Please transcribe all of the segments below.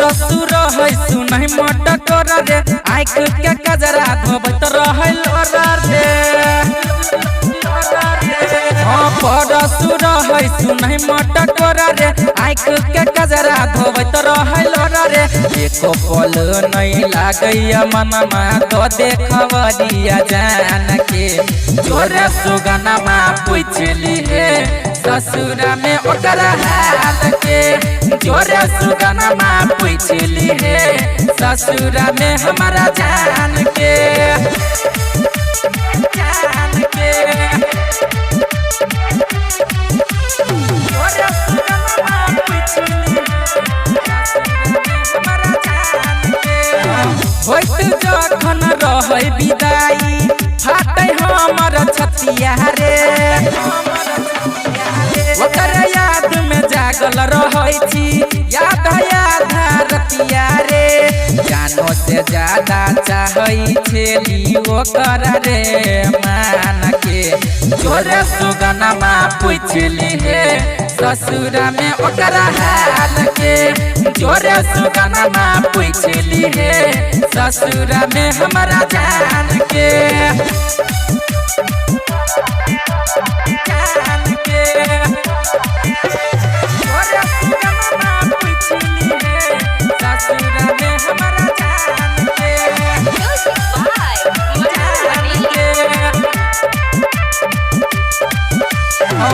रसुर है सुनहि मटकर रे आँख के कजरा धोबत रहल रे परसुर है सुनहि मटकर रे आँख के कजरा धोबत रहल रे एको पल नहीं लागैया मनमा तो देखवरिया जान के जोरे सुगनमा पूछली हे ससुरा में ओकर हाल के जोरे सुगनमा पूछली हे ससुरा में हमारा जान के जोरे सुगनमा पूछली हमारा जान के होइत जखन रहै विदाई फाटै हमर छतिया रे ओकर याद में जागल रहै छी याद रतिया रे जानो से ज्यादा चाहै छेली ओकर रे मान के जोरे सुगनमा पूछली हे ससुरा में ओकर हाल के जोरे सुगनमा पूछली हे ससुरा में हमारा जान के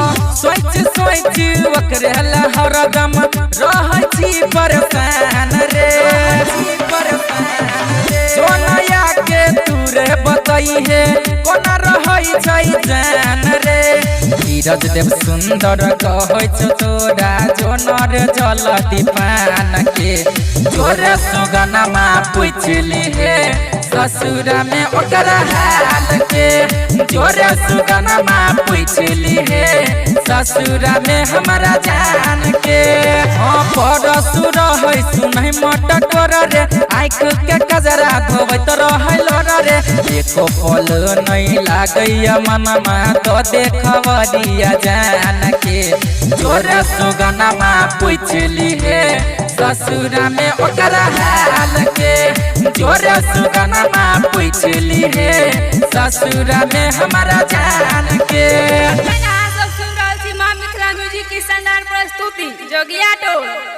सोच ओकरे हरदम रहै छी परेशान रे सोनया के तूरे बतई हे कोना रहै छै जान रे धीरज देव सुंदर कहै छ तोरा जोनर जल दीपान के जोरे सुगनमा पूछली हे ससुरा में ओकर हाल के जोरे सुगनमा पूछली हे ससुरा में हमारा जान के परसुर है सुनहि मटकर रे आँख के कजरा धोबत रहल रे एको पल नहीं लागैया मनमा तो देखवरिया जान के जोरे सुगनमा पूछली हे ससुरा में ओकर हाल के जोरे सुगनमा पूछली हे ससुरा में हमारा जान के म्यूजिक की शानदार प्रस्तुति जोगिया टोल।